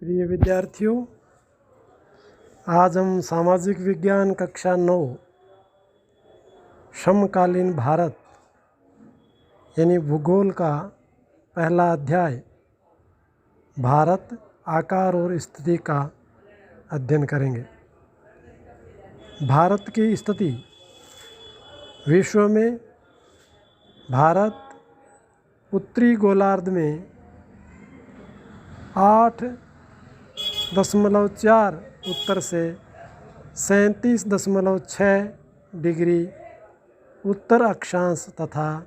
प्रिय विद्यार्थियों, आज हम सामाजिक विज्ञान कक्षा 9 समकालीन भारत यानी भूगोल का पहला अध्याय भारत आकार और स्थिति का अध्ययन करेंगे। भारत की स्थिति। विश्व में भारत उत्तरी गोलार्ध में 8.4 उत्तर से 37.6 डिग्री उत्तर अक्षांश तथा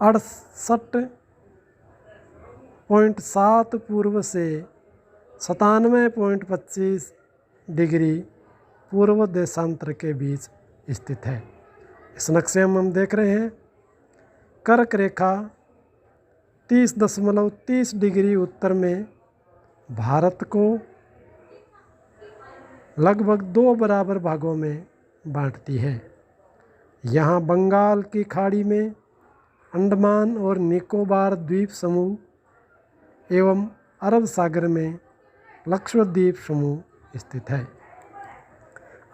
68.7 पूर्व से 97.25 डिग्री पूर्व देशांतर के बीच स्थित है। इस नक्शे में हम देख रहे हैं कर्क रेखा 30.30 डिग्री उत्तर में भारत को लगभग 2 बराबर भागों में बांटती है। यहाँ बंगाल की खाड़ी में अंडमान और निकोबार द्वीप समूह एवं अरब सागर में लक्षद्वीप समूह स्थित है।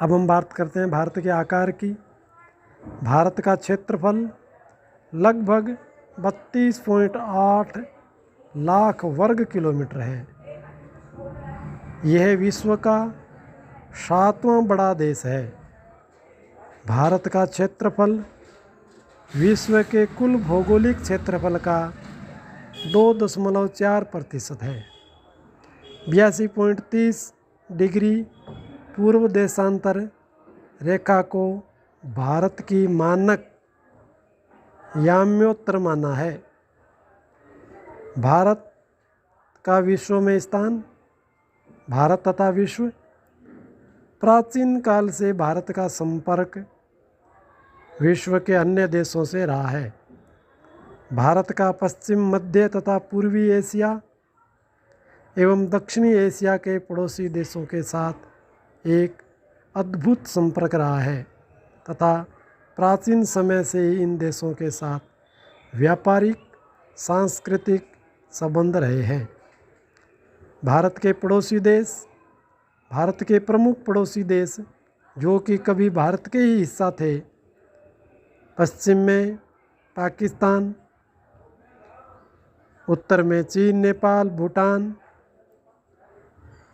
अब हम बात करते हैं भारत के आकार की। भारत का क्षेत्रफल लगभग 32.8 लाख वर्ग किलोमीटर है। यह विश्व का 7वां बड़ा देश है। भारत का क्षेत्रफल विश्व के कुल भौगोलिक क्षेत्रफल का 2.4% है। 82.30 डिग्री पूर्व देशांतर रेखा को भारत की मानक याम्योत्तर माना है। भारत का विश्व में स्थान। भारत तथा विश्व। प्राचीन काल से भारत का संपर्क विश्व के अन्य देशों से रहा है। भारत का पश्चिम, मध्य तथा पूर्वी एशिया एवं दक्षिणी एशिया के पड़ोसी देशों के साथ एक अद्भुत संपर्क रहा है तथा प्राचीन समय से ही इन देशों के साथ व्यापारिक सांस्कृतिक संबंध रहे हैं। भारत के पड़ोसी देश। भारत के प्रमुख पड़ोसी देश जो कि कभी भारत के ही हिस्सा थे। पश्चिम में पाकिस्तान, उत्तर में चीन, नेपाल, भूटान,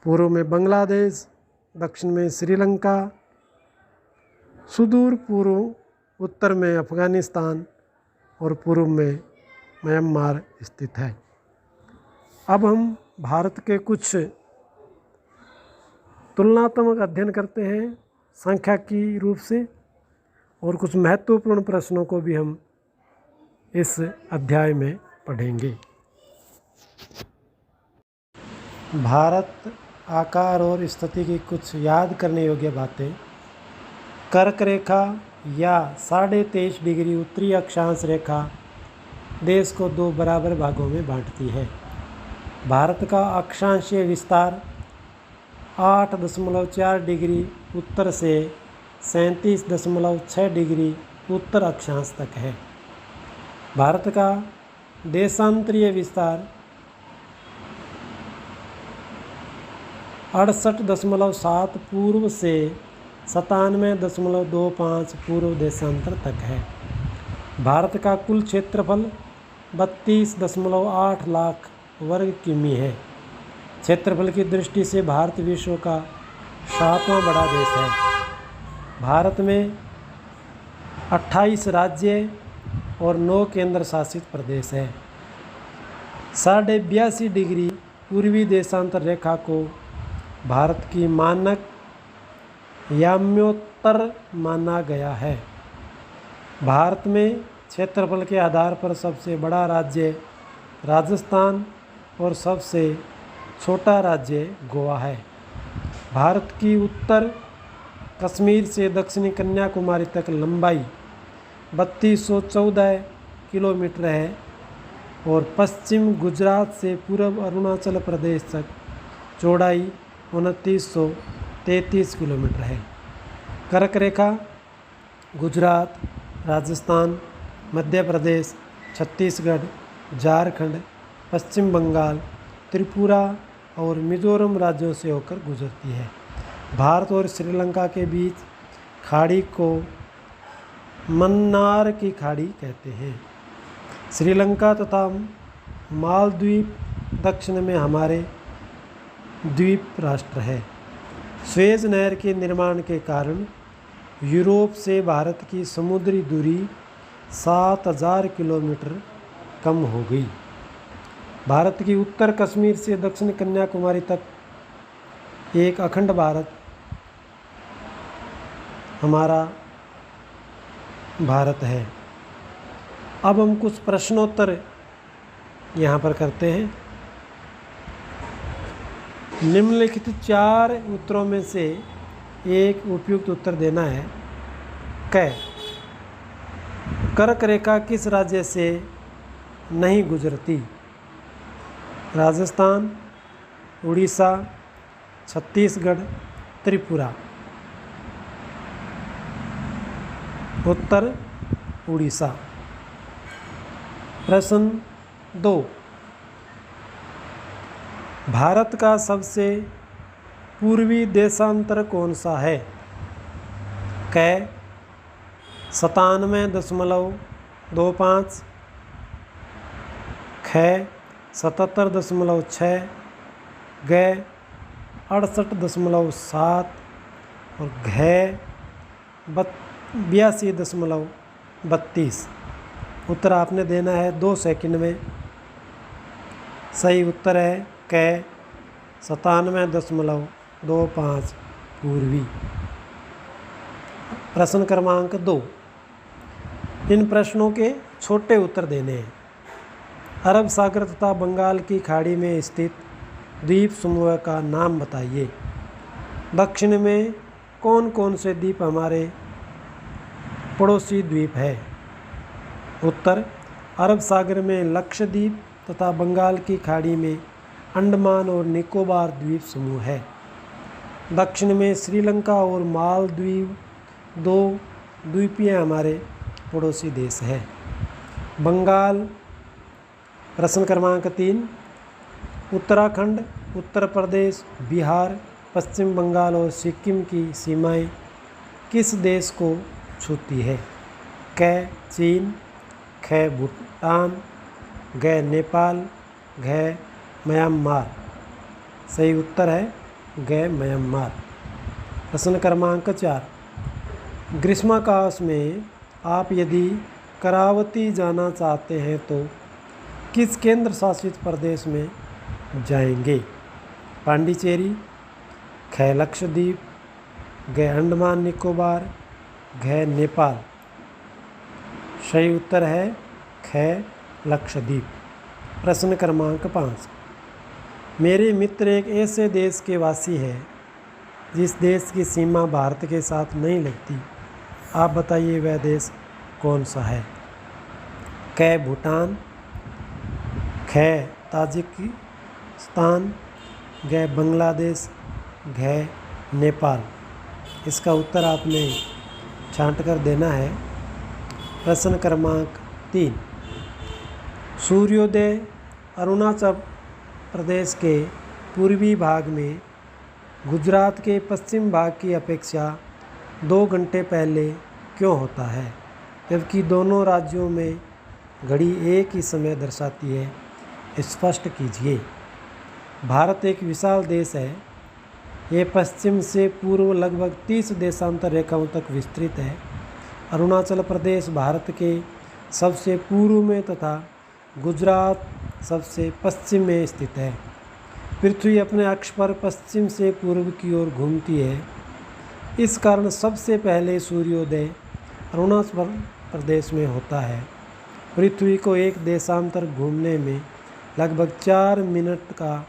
पूर्व में बांग्लादेश, दक्षिण में श्रीलंका, सुदूर पूर्व उत्तर में अफगानिस्तान और पूर्व में म्यांमार स्थित है। अब हम भारत के कुछ तुलनात्मक अध्ययन करते हैं सांख्यिकी रूप से, और कुछ महत्वपूर्ण प्रश्नों को भी हम इस अध्याय में पढ़ेंगे। भारत आकार और स्थिति की कुछ याद करने योग्य बातें। कर्क रेखा या 23.5 डिग्री उत्तरी अक्षांश रेखा देश को 2 बराबर भागों में बांटती है। भारत का अक्षांशीय विस्तार 8.4 डिग्री उत्तर से 37.6 डिग्री उत्तर अक्षांश तक है। भारत का देशांतरीय विस्तार 68.7 पूर्व से 97.25 पूर्व देशांतर तक है। भारत का कुल क्षेत्रफल 32.8 लाख वर्ग किमी है। क्षेत्रफल की दृष्टि से भारत विश्व का 7वां बड़ा देश है। भारत में 28 राज्य और 9 केंद्र शासित प्रदेश है। 82.5 डिग्री पूर्वी देशांतर रेखा को भारत की मानक याम्योत्तर माना गया है। भारत में क्षेत्रफल के आधार पर सबसे बड़ा राज्य राजस्थान और सबसे छोटा राज्य गोवा है। भारत की उत्तर कश्मीर से दक्षिणी कन्याकुमारी तक लंबाई 3214 किलोमीटर है और पश्चिम गुजरात से पूर्व अरुणाचल प्रदेश तक चौड़ाई 2933 किलोमीटर है। कर्क रेखा गुजरात, राजस्थान, मध्य प्रदेश, छत्तीसगढ़, झारखंड, पश्चिम बंगाल, त्रिपुरा और मिजोरम राज्यों से होकर गुजरती है। भारत और श्रीलंका के बीच खाड़ी को मन्नार की खाड़ी कहते हैं। श्रीलंका तथा मालदीव दक्षिण में हमारे द्वीप राष्ट्र है। स्वेज नहर के निर्माण के कारण यूरोप से भारत की समुद्री दूरी 7000 किलोमीटर कम हो गई। भारत की उत्तर कश्मीर से दक्षिण कन्याकुमारी तक एक अखंड भारत हमारा भारत है। अब हम कुछ प्रश्नोत्तर यहाँ पर करते हैं। निम्नलिखित 4 उत्तरों में से एक उपयुक्त उत्तर देना है। कर्क रेखा किस राज्य से नहीं गुजरती? राजस्थान, उड़ीसा, छत्तीसगढ़, त्रिपुरा। उत्तर उड़ीसा। प्रश्न 2, भारत का सबसे पूर्वी देशांतर कौन सा है? 97.25, 77.6, 68.7 और 82.32। उत्तर आपने देना है 2 सेकंड में। सही उत्तर है 97.25 पूर्वी। प्रश्न क्रमांक 2, इन प्रश्नों के छोटे उत्तर देने हैं। अरब सागर तथा बंगाल की खाड़ी में स्थित द्वीप समूह का नाम बताइए। दक्षिण में कौन कौन से द्वीप हमारे पड़ोसी द्वीप है? उत्तर अरब सागर में लक्षद्वीप तथा बंगाल की खाड़ी में अंडमान और निकोबार द्वीप समूह है। दक्षिण में श्रीलंका और मालदीव 2 द्वीपीय हमारे पड़ोसी देश है। बंगाल। प्रश्न क्रमांक 3, उत्तराखंड, उत्तर प्रदेश, बिहार, पश्चिम बंगाल और सिक्किम की सीमाएं किस देश को छूती है? चीन, भूटान, नेपाल, म्यांमार। सही उत्तर है म्यांमार। प्रश्न क्रमांक 4, ग्रीष्माकाश में आप यदि करावती जाना चाहते हैं तो किस केंद्र शासित प्रदेश में जाएंगे? पांडिचेरी, लक्षद्वीप, अंडमान निकोबार, नेपाल। सही उत्तर है लक्षद्वीप। प्रश्न क्रमांक 5, मेरे मित्र एक ऐसे देश के वासी है जिस देश की सीमा भारत के साथ नहीं लगती। आप बताइए वह देश कौन सा है? भूटान, ताजिकिस्तान, बांग्लादेश, नेपाल। इसका उत्तर आपने छांट कर देना है। प्रश्न क्रमांक 3, सूर्योदय अरुणाचल प्रदेश के पूर्वी भाग में गुजरात के पश्चिम भाग की अपेक्षा 2 घंटे पहले क्यों होता है, जबकि दोनों राज्यों में घड़ी एक ही समय दर्शाती है? स्पष्ट कीजिए। भारत एक विशाल देश है। ये पश्चिम से पूर्व लगभग 30 देशांतर रेखाओं तक विस्तृत है। अरुणाचल प्रदेश भारत के सबसे पूर्व में तथा गुजरात सबसे पश्चिम में स्थित है। पृथ्वी अपने अक्ष पर पश्चिम से पूर्व की ओर घूमती है। इस कारण सबसे पहले सूर्योदय अरुणाचल प्रदेश में होता है। पृथ्वी को एक देशांतर घूमने में लगभग 4 मिनट का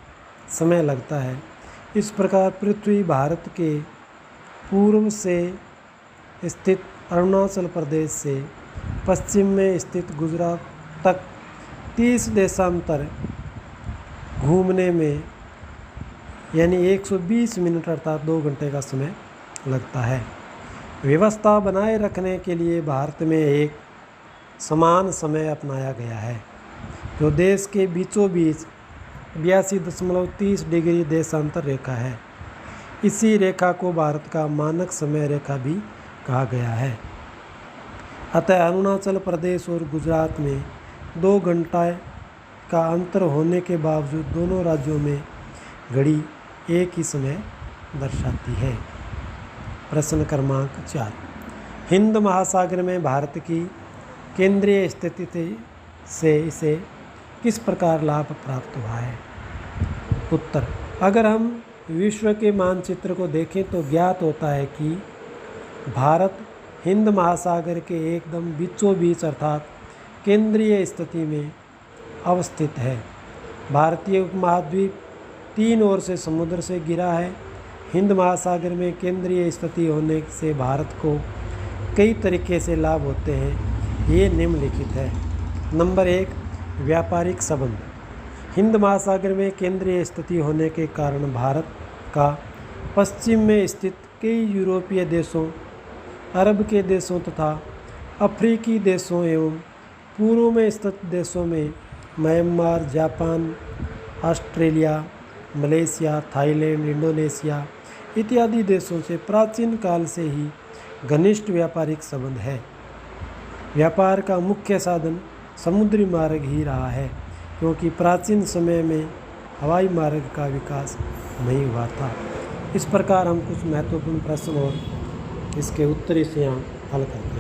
समय लगता है। इस प्रकार पृथ्वी भारत के पूर्व से स्थित अरुणाचल प्रदेश से पश्चिम में स्थित गुजरात तक 30 देशांतर घूमने में यानी 120 मिनट अर्थात 2 घंटे का समय लगता है। व्यवस्था बनाए रखने के लिए भारत में एक समान समय अपनाया गया है जो देश के बीचों बीच 82.30 डिग्री देशांतर रेखा है। इसी रेखा को भारत का मानक समय रेखा भी कहा गया है। अतः अरुणाचल प्रदेश और गुजरात में 2 घंटा का अंतर होने के बावजूद दोनों राज्यों में घड़ी एक ही समय दर्शाती है। प्रश्न क्रमांक 4, हिंद महासागर में भारत की केंद्रीय स्थिति से इसे किस प्रकार लाभ प्राप्त हुआ है? उत्तर, अगर हम विश्व के मानचित्र को देखें तो ज्ञात होता है कि भारत हिंद महासागर के एकदम बीचों बीच अर्थात केंद्रीय स्थिति में अवस्थित है। भारतीय उपमहाद्वीप 3 ओर से समुद्र से घिरा है। हिंद महासागर में केंद्रीय स्थिति होने से भारत को कई तरीके से लाभ होते हैं। ये निम्नलिखित है। नंबर 1, व्यापारिक संबंध। हिंद महासागर में केंद्रीय स्थिति होने के कारण भारत का पश्चिम में स्थित कई यूरोपीय देशों, अरब के देशों तथा अफ्रीकी देशों एवं पूर्व में स्थित देशों में Myanmar, Japan, Australia, Malaysia, Thailand, Indonesia इत्यादि देशों से प्राचीन काल से ही घनिष्ठ व्यापारिक संबंध है। व्यापार का मुख्य साधन समुद्री मार्ग ही रहा है, क्योंकि प्राचीन समय में हवाई मार्ग का विकास नहीं हुआ था। इस प्रकार हम कुछ महत्वपूर्ण प्रश्न और इसके उत्तर से यहाँ हल करते हैं।